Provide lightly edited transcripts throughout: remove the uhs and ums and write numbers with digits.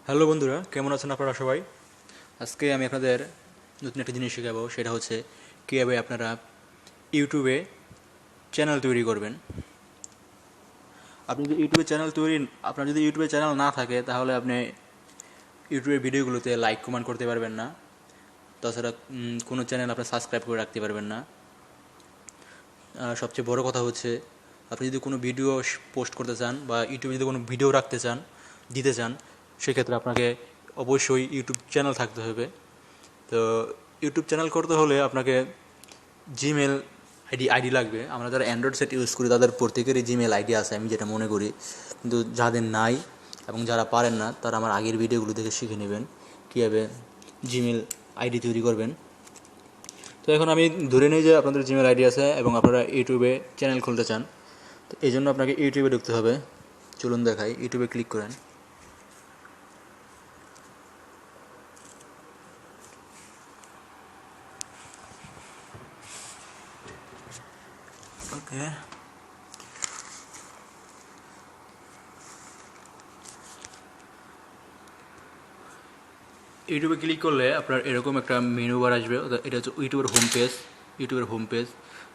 Hello বন্ধুরা, কেমন আছেন আপনারা সবাই? আজকে আমি আপনাদের নতুন একটা জিনিস শেখাবো, সেটা হচ্ছে কীভাবে আপনারা ইউটিউবে চ্যানেল তৈরি করবেন। আপনি যদি আপনার যদি ইউটিউবে চ্যানেল না থাকে, তাহলে আপনি ইউটিউবের ভিডিওগুলোতে লাইক কমেন্ট করতে পারবেন না। তাছাড়া কোনো চ্যানেল আপনি সাবস্ক্রাইব করে রাখতে পারবেন না। আর সবচেয়ে বড় কথা হচ্ছে, আপনি যদি কোনো ভিডিও পোস্ট করতে চান বা ইউটিউবে যদি কোনো ভিডিও দিতে চান, সেক্ষেত্রে আপনাকে অবশ্যই ইউটিউব চ্যানেল থাকতে হবে। তো ইউটিউব চ্যানেল করতে হলে আপনাকে জিমেল আইডি লাগবে। আমরা যারা অ্যান্ড্রয়েড সেট ইউজ করি তাদের প্রত্যেকেরই জিমেল আইডি আছে, আমি যেটা মনে করি। কিন্তু যাদের নাই এবং যারা পারেন না, তারা আমার আগের ভিডিওগুলো দেখে শিখে নেবেন কীভাবে জিমেল আইডি তৈরি করবেন। তো এখন আমি ধরে নিই যে আপনাদের জিমেল আইডি আছে এবং আপনারা ইউটিউবে চ্যানেল খুলতে চান। তো এই জন্য আপনাকে ইউটিউবে ঢুকতে হবে। চলুন দেখাই, ইউটিউবে ক্লিক করেন। ওকে, ইউটিউবে ক্লিক করলে আপনার এরকম একটা মেনু বার আসবে। এটা হচ্ছে ইউটিউবের হোম পেজ।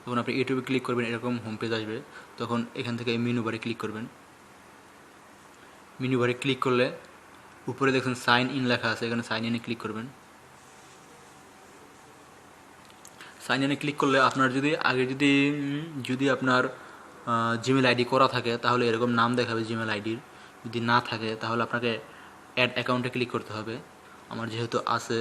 তখন আপনি ইউটিউবে ক্লিক করবেন, এরকম হোম পেজ আসবে। তখন এখান থেকে এই মেনু বারে ক্লিক করবেন। মেনু বারে ক্লিক করলে উপরে দেখুন সাইন ইন লেখা আছে, এখানে সাইন ইনে ক্লিক করবেন। সাইন ইনে ক্লিক করলে আপনার যদি আপনার জিমেল আইডি করা থাকে, তাহলে এরকম নাম দেখাবে জিমেল আইডির। যদি না থাকে, তাহলে আপনাকে অ্যাড অ্যাকাউন্টে ক্লিক করতে হবে। আমার যেহেতু আছে,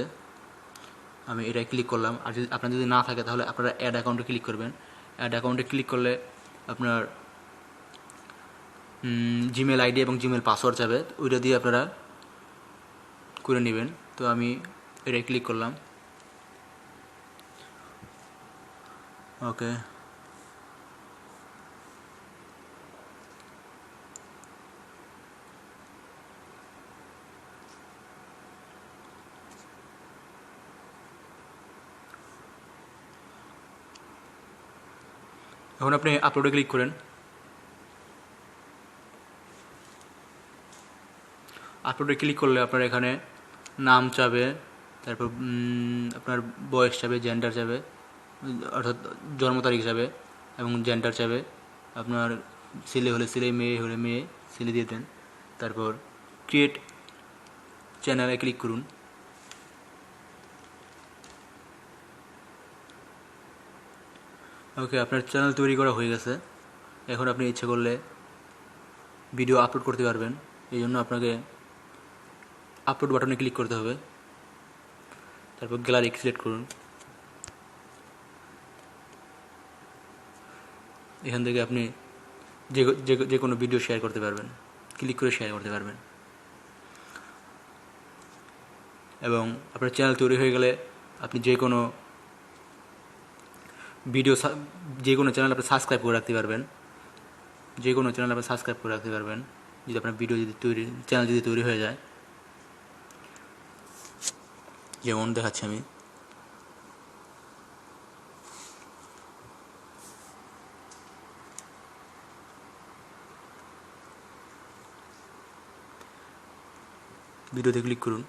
আমি এটাই ক্লিক করলাম। আর যদি আপনার যদি না থাকে, তাহলে আপনারা অ্যাড অ্যাকাউন্টে ক্লিক করবেন। অ্যাড অ্যাকাউন্টে ক্লিক করলে আপনার জিমেল আইডি এবং জিমেল পাসওয়ার্ড যাবে, ওইটা দিয়ে আপনারা করে নেবেন। তো আমি এটাই ক্লিক করলাম। ওকে, এখন আপনি আপলোডে ক্লিক করেন। আপলোডে ক্লিক করলে আপনার এখানে নাম চাবে, তারপর আপনার বয়স চাবে, জেন্ডার চাবে, অর্থাৎ জন্ম তারিখ যাবে, এবং জেন্ডার চাবে। আপনার ছেলে হলে ছেলে, মেয়ে হলে মেয়ে, ছেলে দিয়ে দেন। তারপর ক্রিয়েট চ্যানেলে ক্লিক করুন। ওকে, আপনার চ্যানেল তৈরি করা হয়ে গেছে। এখন আপনি ইচ্ছে করলে ভিডিও আপলোড করতে পারবেন। এই জন্য আপনাকে আপলোড বাটনে ক্লিক করতে হবে। তারপর গ্যালারি সিলেক্ট করুন। এখান থেকে আপনি যে কোনো ভিডিও শেয়ার করতে পারবেন, ক্লিক করে শেয়ার করতে পারবেন। এবং আপনার চ্যানেল তৈরি হয়ে গেলে আপনি যে কোনো চ্যানেল আপনি সাবস্ক্রাইব করে রাখতে পারবেন। যদি আপনার চ্যানেল যদি তৈরি হয়ে যায়। যেমন দেখাচ্ছি আমি। ভিডিওতে ক্লিক করুন।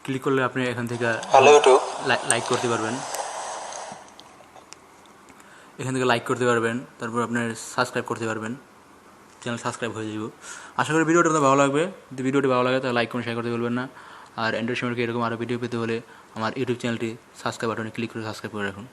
ক্লিক করলে আপনি এখান থেকে লাইক করতে পারবেন। তারপর আপনার সাবস্ক্রাইব করতে পারবেন। চ্যানেল সাবস্ক্রাইব হয়ে যাব। আশা করি ভিডিওটা আপনার ভালো লাগবে। যদি ভিডিওটি ভালো লাগে, তাহলে লাইক করুন, শেয়ার করতে বলবেন না। আর অ্যান্ড্রয়েড সম্পর্কে এরকম আরও ভিডিও পেতে হলে আমার ইউটিউব চ্যানেলটি সাবস্ক্রাইব বাটনে ক্লিক করে সাবস্ক্রাইব করে রাখুন।